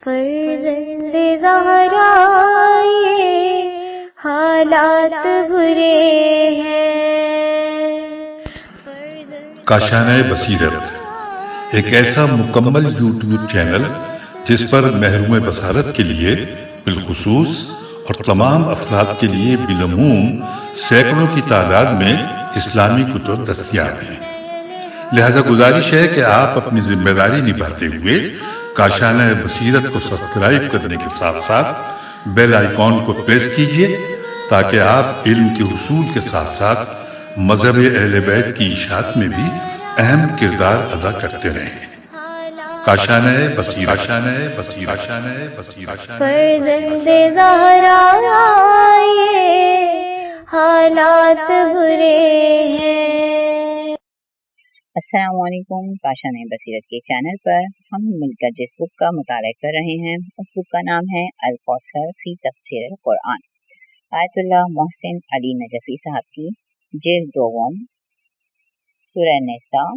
فرزند زہرا یہ حالات برے ہیں۔ کاشانہ بصیرت ایک ایسا مکمل یوٹیوب چینل جس پر محروم بصارت کے لیے بالخصوص اور تمام افراد کے لیے بالعموم سینکڑوں کی تعداد میں اسلامی کتب دستیاب ہیں۔ لہذا گزارش ہے کہ آپ اپنی ذمہ داری نبھاتے ہوئے کاشانہ بصیرت کو سبسکرائب کرنے کے ساتھ ساتھ بیل آئیکن کو پریس کیجیے تاکہ آپ علم کے حصول کے ساتھ ساتھ مذہب اہل بیت کی اشاعت میں بھی اہم کردار ادا کرتے رہیں۔ کاشانہ بصیرت۔ فرزند زہرا یہ حالات برے ہیں۔ السلام علیکم۔ کاشانہ بصیرت کے چینل پر ہم مل کر جس بک کا مطالعہ کر رہے ہیں اس بک کا نام ہے الکوثر فی تفسیر القرآن، آیت اللہ محسن علی نجفی صاحب کی، جلد دوم، سورہ نساء۔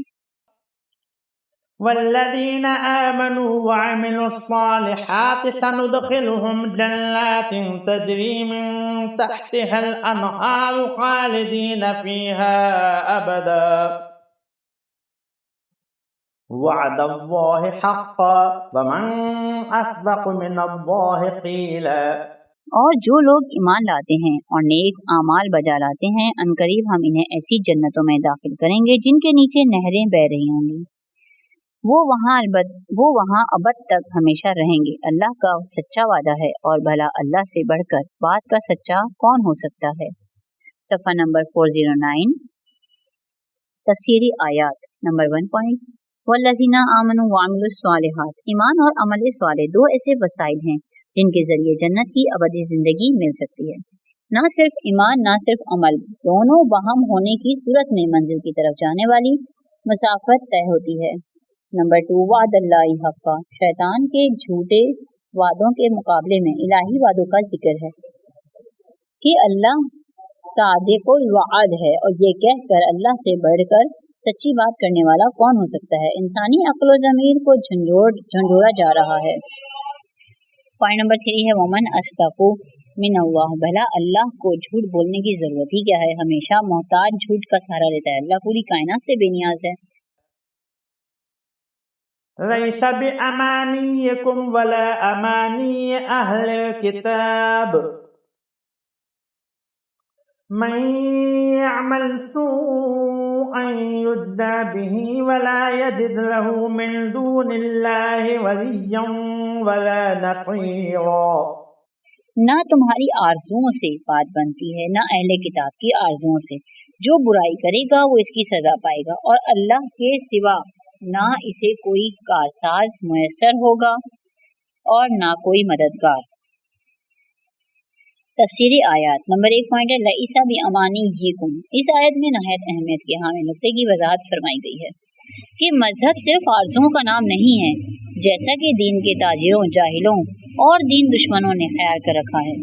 والذین آمنوا وعملوا الصالحات سندخلهم جنات تجری من تحتها الانہار خالدین فیها ابدا وعد اللہ حقا ومن اصدق من اللہ قیلا۔ اور جو لوگ ایمان لاتے ہیں اور نیک اعمال بجا لاتے ہیں عنقریب ہم انہیں ایسی جنتوں میں داخل کریں گے جن کے نیچے نہریں بہہ رہی ہوں گی، وہ وہاں ابد تک ہمیشہ رہیں گے۔ اللہ کا سچا وعدہ ہے اور بھلا اللہ سے بڑھ کر بات کا سچا کون ہو سکتا ہے۔ صفحہ نمبر 409، تفسیری آیات نمبر 1 والذین آمنوا وعملوا الصالحات، ایمان اور عمل صالح دو ایسے وسائل ہیں جن کے ذریعے جنت کی ابدی زندگی مل سکتی ہے۔ نہ صرف ایمان نہ صرف عمل، دونوں باہم ہونے کی صورت میں منزل کی طرف جانے والی مسافت طے ہوتی ہے۔ نمبر 2 وعد اللہ حقا، شیطان کے جھوٹے وعدوں کے مقابلے میں الہی وعدوں کا ذکر ہے کہ اللہ صادق الوعد ہے، اور یہ کہہ کر اللہ سے بڑھ کر سچی بات کرنے والا کون ہو سکتا ہے۔ انسانی عقل و ضمیر کو جھنجھوڑا جا رہا ہے۔ پوائنٹ نمبر 3 ہے ومن اصدق من اللہ، بھلا اللہ کو جھوٹ بولنے کی ضرورت ہی کیا ہے، ہمیشہ محتاج جھوٹ کا سہارا لیتا ہے، اللہ پوری کائنات سے بے نیاز ہے۔ لیس بأمانیکم ولا امانی اہل الکتاب من يعمل سوءا يجزى به ولا يجد له من دون الله وليا ولا نصيرا۔ نہ تمہاری آرزوؤں سے بات بنتی ہے نہ اہل کتاب کی آرزوؤں سے، جو برائی کرے گا وہ اس کی سزا پائے گا، اور اللہ کے سوا نہ اسے کوئی کارساز میسر ہوگا اور نہ کوئی مددگار۔ تفسیری آیات نمبر 1 پوائنٹ ہے لیس بأمانیکم، اس آیت میں نہایت اہمیت کے حامل نقطے کی وضاحت فرمائی گئی ہے کہ مذہب صرف آرزوؤں کا نام نہیں ہے جیسا کہ دین کے تاجروں، جاہلوں اور دین دشمنوں نے خیال کر رکھا ہے۔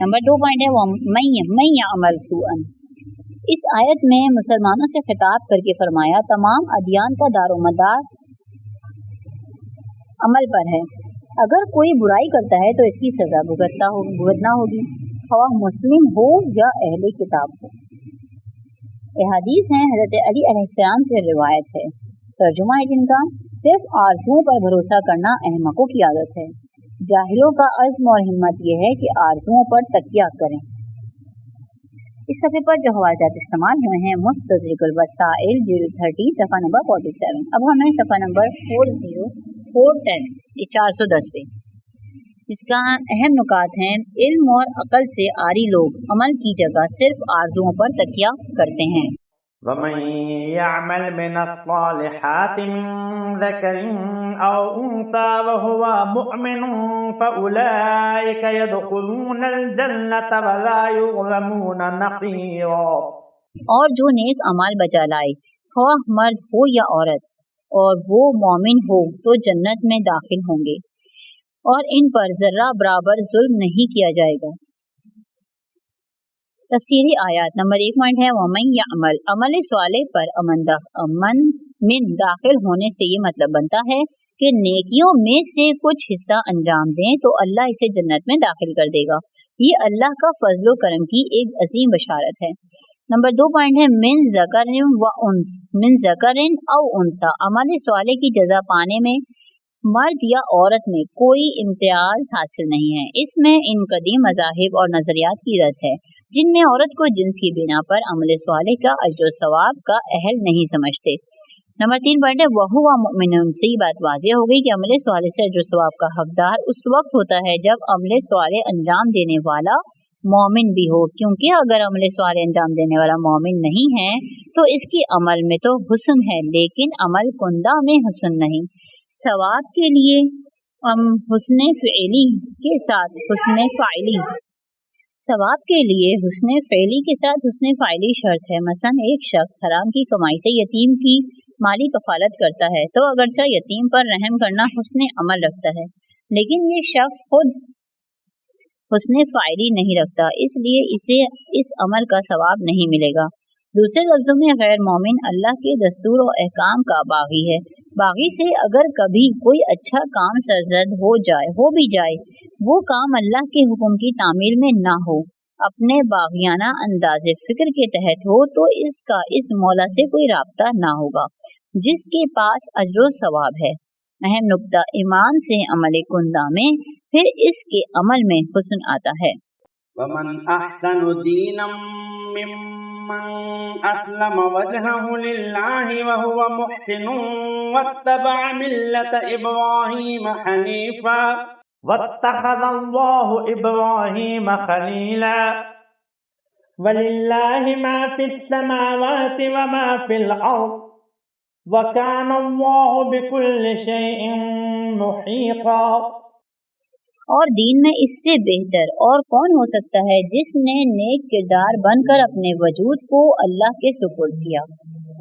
نمبر 2 پوائنٹ ہے من یعمل سوءا، اس آیت میں مسلمانوں سے خطاب کر کے فرمایا تمام ادیان کا دار و مدار عمل پر ہے، اگر کوئی برائی کرتا ہے تو اس کی سزا بھگتنا ہوگی، خواہ مسلم ہو یا اہل کتاب ہو۔ احادیث ہیں، حضرت علی علیہ السلام سے روایت ہے، ترجمہ ہے جن کا، صرف آرزوؤں پر بھروسہ کرنا احمقوں کی عادت ہے، جاہلوں کا عزم اور ہمت یہ ہے کہ آرزوؤں پر تکیہ کریں۔ اس صفحے پر جو حوالات استعمال ہوئے ہیں مستدرک الوسائل جلد 30 صفحہ نمبر 47۔ اب ہمیں صفحہ نمبر 410 410 پہ اس کا اہم نکات ہیں، علم اور عقل سے عاری لوگ عمل کی جگہ صرف آرزوؤں پر تکیہ کرتے ہیں۔ ومن يعمل من الصالحات من ذكر أو أنثى وهو مؤمن فأولئك يدخلون الجنة ولا يظلمون نقيرا۔ اور جو نیک اعمال بجا لائے، خواہ مرد ہو یا عورت، اور وہ مومن ہو تو جنت میں داخل ہوں گے اور ان پر ذرہ برابر ظلم نہیں کیا جائے گا۔ تفسیری آیات نمبر 1 پوائنٹ ہے ومن یعمل، عمل صالح پر امن من داخل ہونے سے یہ مطلب بنتا ہے کہ نیکیوں میں سے کچھ حصہ انجام دیں تو اللہ اسے جنت میں داخل کر دے گا۔ یہ اللہ کا فضل و کرم کی ایک عظیم بشارت ہے۔ نمبر 2 پوائنٹ ہے من ذکرن او انثی، عمل صالح کی جزا پانے میں مرد یا عورت میں کوئی امتیاز حاصل نہیں ہے۔ اس میں ان قدیم مذاہب اور نظریات کی رد ہے جن میں عورت کو جنس کی بنا پر عمل صالح کا اجر و ثواب کا اہل نہیں سمجھتے۔ نمبر 3 پوائنٹ ہے وَهُوَ مُؤْمِنٌ، سے یہ بات واضح ہو گئی کہ عمل صالح سے اجر و ثواب کا حقدار اس وقت ہوتا ہے جب عمل صالح انجام دینے والا مومن بھی ہو، کیونکہ اگر عمل صالح انجام دینے والا مومن نہیں ہے تو اس کی عمل میں تو حسن ہے لیکن عمل کنندہ میں حسن نہیں۔ ثواب کے لیے حسن فعلی کے ساتھ حسن فاعلی، ثواب کے لیے حسن فعلی کے ساتھ حسن فاعلی شرط ہے۔ مثلا ایک شخص حرام کی کمائی سے یتیم کی مالی کفالت کرتا ہے تو اگرچہ یتیم پر رحم کرنا حسن عمل رکھتا ہے لیکن یہ شخص خود حسن فاعلی نہیں رکھتا، اس لیے اسے اس عمل کا ثواب نہیں ملے گا۔ دوسرے لفظوں میں غیر مومن اللہ کے دستور و احکام کا باغی ہے۔ باغی سے اگر کبھی کوئی اچھا کام سرزد ہو بھی جائے وہ کام اللہ کے حکم کی تعمیل میں نہ ہو، اپنے باغیانہ انداز فکر کے تحت ہو تو اس کا اس مولا سے کوئی رابطہ نہ ہوگا جس کے پاس اجر و ثواب ہے۔ اہم نقطہ، ایمان سے عمل کنندہ میں پھر اس کے عمل میں حسن آتا ہے۔ ومن احسن دینا ممن اسلم وجهه لله وهو محسن واتبع ملة ابراہیم حنیفا واتخذ الله ابراہیم خلیلا وللہ ما فی السماوات وما فی الارض وَكَانَ اللَّهُ بِكُلِّ شَيْءٍ مُحِيطًا۔ اور دین میں اس سے بہتر اور کون ہو سکتا ہے جس نے نیک کردار بن کر اپنے وجود کو اللہ کے سپرد کیا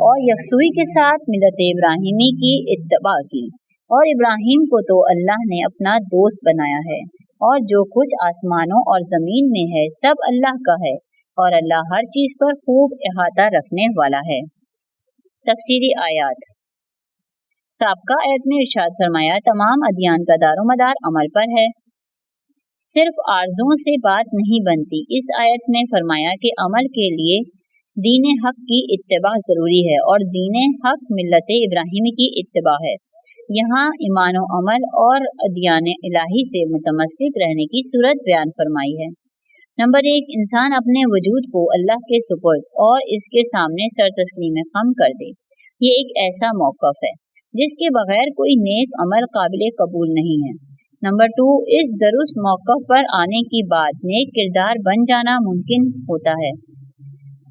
اور یکسوئی کے ساتھ ملت ابراہیمی کی اتباع کی، اور ابراہیم کو تو اللہ نے اپنا دوست بنایا ہے، اور جو کچھ آسمانوں اور زمین میں ہے سب اللہ کا ہے، اور اللہ ہر چیز پر خوب احاطہ رکھنے والا ہے۔ تفسیری آیات۔ سابقہ آیت میں ارشاد فرمایا تمام ادیان کا دار و مدار عمل پر ہے، صرف آرزوؤں سے بات نہیں بنتی۔ اس آیت میں فرمایا کہ عمل کے لیے دین حق کی اتباع ضروری ہے اور دین حق ملت ابراہیمی کی اتباع ہے۔ یہاں ایمان و عمل اور ادیان الہی سے متمسک رہنے کی صورت بیان فرمائی ہے۔ نمبر 1، انسان اپنے وجود کو اللہ کے سپرد اور اس کے سامنے سر تسلیم خم کر دے۔ یہ ایک ایسا موقف ہے جس کے بغیر کوئی نیک عمل قابل قبول نہیں ہے۔ نمبر 2، اس درست موقف پر آنے کی بعد نیک کردار بن جانا ممکن ہوتا ہے۔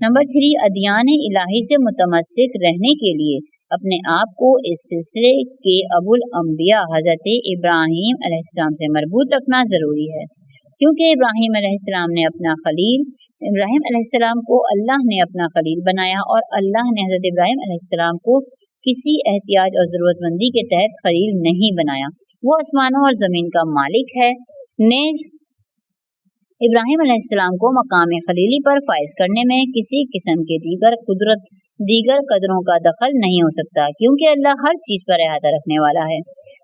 نمبر 3، ادیان الہی سے متمسک رہنے کے لیے اپنے آپ کو اس سلسلے کے ابو الانبیاء حضرت ابراہیم علیہ السلام سے مربوط رکھنا ضروری ہے، کیونکہ ابراہیم علیہ السلام نے اپنا خلیل، ابراہیم علیہ السلام کو اللہ نے اپنا خلیل بنایا اور اللہ نے حضرت ابراہیم علیہ السلام کو کسی احتیاج اور ضرورت مندی کے تحت خلیل نہیں بنایا۔ وہ آسمانوں اور زمین کا مالک ہے، نیز ابراہیم علیہ السلام کو مقام خلیلی پر فائز کرنے میں کسی قسم کے دیگر قدروں کا دخل نہیں ہو سکتا، کیونکہ اللہ ہر چیز پر احاطہ رکھنے والا ہے،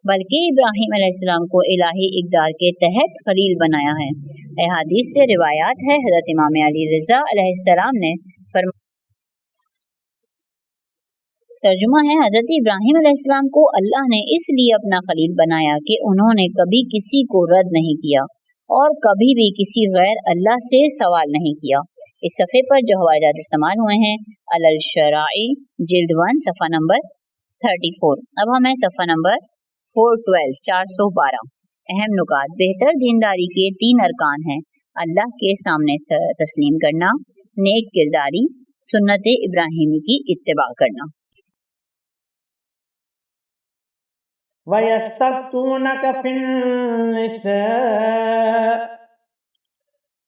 بلکہ ابراہیم علیہ السلام کو الہی اقدار کے تحت خلیل بنایا ہے۔ احادیث سے روایات ہے، حضرت امام علی رضا علیہ السلام نے ترجمہ ہے، حضرت ابراہیم علیہ السلام کو اللہ نے اس لیے اپنا خلیل بنایا کہ انہوں نے کبھی کسی کو رد نہیں کیا اور کبھی بھی کسی غیر اللہ سے سوال نہیں کیا۔ اس صفحے پر جو حوالات استعمال ہوئے ہیں، الشرائی جلد 1 صفحہ نمبر 34۔ اب ہمیں صفحہ نمبر 412 412۔ اہم نکات۔ بہتر دینداری کے 3 ارکان ہیں: اللہ کے سامنے تسلیم کرنا، نیک کرداری، سنت ابراہیمی کی اتباع کرنا۔ وَيَسْتَفْتُونَكَ فِي النِّسَاءِ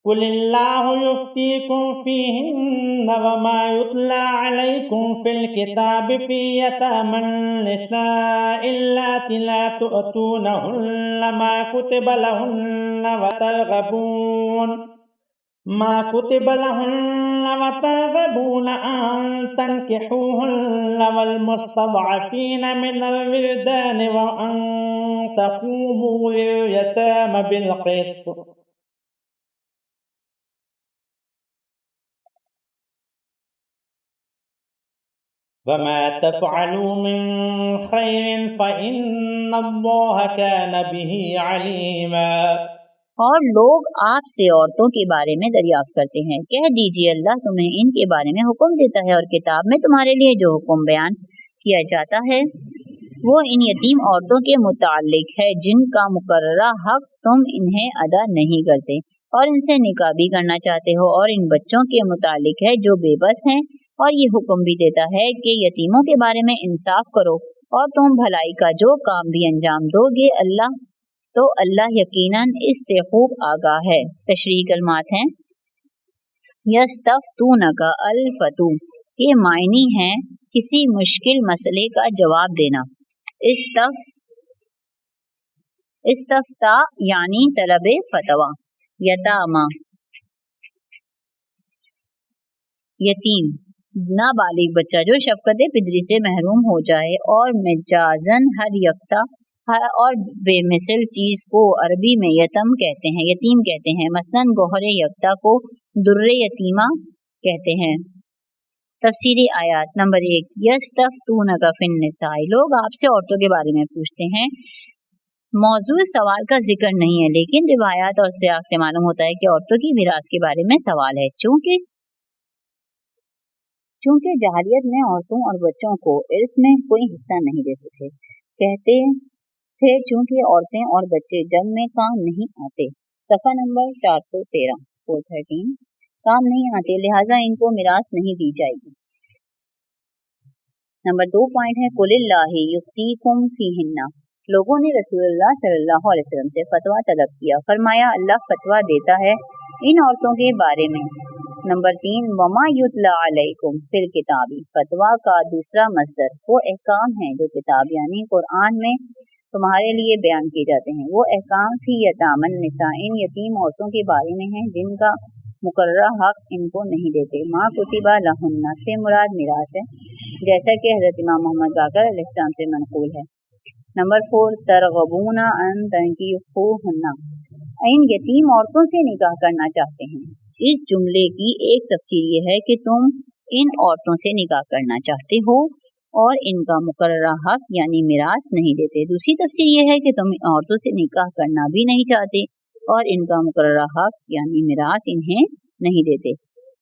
قُلِ اللَّهُ يُفْتِيكُمْ فِيهِنَّ وَمَا يُتْلَى عَلَيْكُمْ فِي الْكِتَابِ فِي يَتَامَى النِّسَاءِ اللَّاتِي لَا تُؤْتُونَهُنَّ مَا كُتِبَ لَهُنَّ ما كتب لهن وترغبون أن تنكحوهن والمستضعفين من الولدان وأن تقوموا لليتامى بالقسط وما تفعلوا من خير فإن الله كان به عليما۔ اور لوگ آپ سے عورتوں کے بارے میں دریافت کرتے ہیں، کہہ دیجیے اللہ تمہیں ان کے بارے میں حکم دیتا ہے، اور کتاب میں تمہارے لیے جو حکم بیان کیا جاتا ہے وہ ان یتیم عورتوں کے متعلق ہے جن کا مقررہ حق تم انہیں ادا نہیں کرتے اور ان سے نکاح بھی کرنا چاہتے ہو، اور ان بچوں کے متعلق ہے جو بے بس ہیں، اور یہ حکم بھی دیتا ہے کہ یتیموں کے بارے میں انصاف کرو اور تم بھلائی کا جو کام بھی انجام دو گے اللہ یقیناً اس سے خوب آگاہ ہے۔ تشریح کلمات ہیں یستفتونک الفتو کے معنی ہیں کسی مشکل مسئلے کا جواب دینا، استفتا یعنی طلب فتویٰ، یتاما یتیم نابالغ بچہ جو شفقت پدری سے محروم ہو جائے، اور مجازن ہر یکتا اور بے مثل چیز کو عربی میں یتیم کہتے ہیں، مثلاً گوہر یکتا کو در یتیمہ کہتے ہیں۔ تفسیری آیات نمبر 1 یستفتونک فی النساء، لوگ آپ سے عورتوں کے بارے میں پوچھتے ہیں۔ موضوع سوال کا ذکر نہیں ہے، لیکن روایات اور سیاق سے معلوم ہوتا ہے کہ عورتوں کی میراث کے بارے میں سوال ہے، چونکہ جاہلیت میں عورتوں اور بچوں کو ارث میں کوئی حصہ نہیں دیتے تھے، کہتے تھے چونکہ عورتیں اور بچے جنگ میں کام نہیں آتے، صفحہ نمبر 413 کام نہیں آتے، لہٰذا ان کو میراث نہیں دی جائے گی۔ نمبر 2 پوائنٹ ہے قل اللہ یفتیکم فیہن، لوگوں نے رسول اللہ صلی اللہ علیہ وسلم سے فتویٰ طلب کیا، فرمایا اللہ فتویٰ دیتا ہے ان عورتوں کے بارے میں۔ نمبر 3 وما یتلی علیکم فی الکتاب، فتویٰ کا دوسرا مصدر وہ احکام ہیں جو کتاب یعنی قرآن میں تمہارے لیے بیان کیے جاتے ہیں، وہ احکام فی یتامی النساء ان یتیم عورتوں کے بارے میں ہیں جن کا مقررہ حق ان کو نہیں دیتے۔ ما کتبہ لہن سے مراد میراث ہے، جیسا کہ حضرت امام محمد باقر علیہ السلام سے منقول ہے۔ نمبر 4 ترغبون ان تنکحوہن، ان یتیم عورتوں سے نکاح کرنا چاہتے ہیں۔ اس جملے کی ایک تفسیر یہ ہے کہ تم ان عورتوں سے نکاح کرنا چاہتے ہو اور ان کا مقررہ حق یعنی میراث نہیں دیتے۔ دوسری تفسیر یہ ہے کہ تم عورتوں سے نکاح کرنا بھی نہیں چاہتے اور ان کا مقررہ حق یعنی میراث انہیں نہیں دیتے۔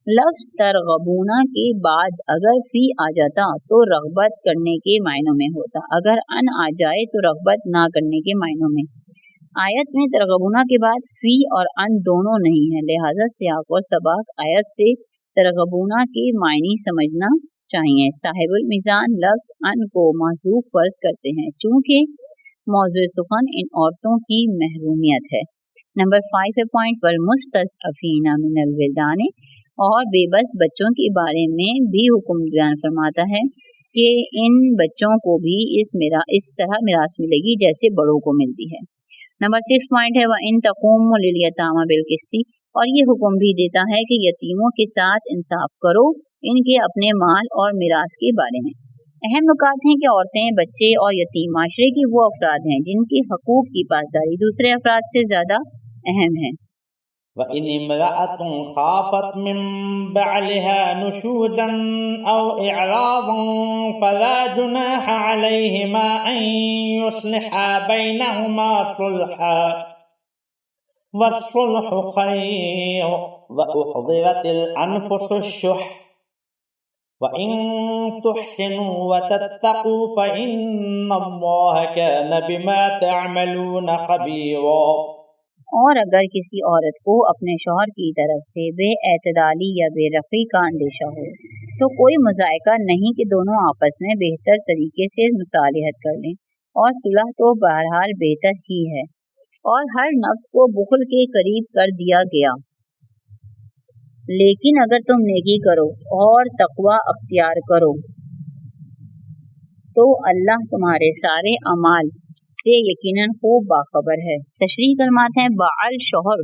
لفظ ترغبون کے بعد اگر فی آ جاتا تو رغبت کرنے کے معنوں میں ہوتا، اگر ان آ جائے تو رغبت نہ کرنے کے معنوں میں۔ آیت میں ترغبون کے بعد فی اور ان دونوں نہیں ہیں، لہذا سیاق اور سباق آیت سے ترغبون کے معنی سمجھنا چاہیے۔ صاحب المیزان لفظ ان کو محذوف فرض کرتے ہیں چونکہ موضوع سخن ان عورتوں کی محرومیت ہے۔ نمبر 5 پوائنٹ والمستضعفین من الولدان، اور بے بس بچوں کے بارے میں بھی حکم بیان فرماتا ہے کہ ان بچوں کو بھی اس طرح میراث ملے گی جیسے بڑوں کو ملتی ہے۔ نمبر 6 پوائنٹ ہے وَإِن تَقُومُوا لِلْيَتَامَى بِالْقِسْطِ، اور یہ حکم بھی دیتا ہے کہ یتیموں کے ساتھ انصاف کرو ان کے اپنے مال اور میراث کے بارے میں۔ اہم نکات ہیں کہ عورتیں، بچے اور یتیم معاشرے کی وہ افراد ہیں جن کے حقوق کی پاسداری دوسرے افراد سے زیادہ اہم ہے۔ وَإِنِ امْرَأَةٌ خَافَتْ مِن بَعْلِهَا نُشُوزًا أَوْ إِعْرَاضًا فَلَا جُنَاحَ عَلَيْهِمَا أَن يُصْلِحَا بَيْنَهُمَا صُلْحًا وَالصُّلْحُ خَيْرٌ وَأُحْضِرَتِ الْأَنفُسُ الشُّحَّ وَإِن تُحْسِنُوا وَتَتَّقُوا فَإِنَّ اللَّهَ كَانَ بِمَا تَعْمَلُونَ خَبِيرًا۔ اور اگر کسی عورت کو اپنے شوہر کی طرف سے بے اعتدالی یا بے رفعی کا اندیشہ ہو تو کوئی مذائقہ نہیں کہ دونوں آپس میں بہتر طریقے سے مصالحت کر لیں، اور صلح تو بہرحال بہتر ہی ہے، اور ہر نفس کو بخل کے قریب کر دیا گیا۔ لیکن اگر تم نیکی کرو اور تقوی اختیار کرو تو اللہ تمہارے سارے اعمال سے یقیناً خوب باخبر ہے۔ تشریح کلمات ہیں بعل شوہر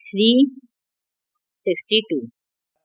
362।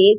1,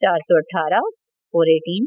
418 418।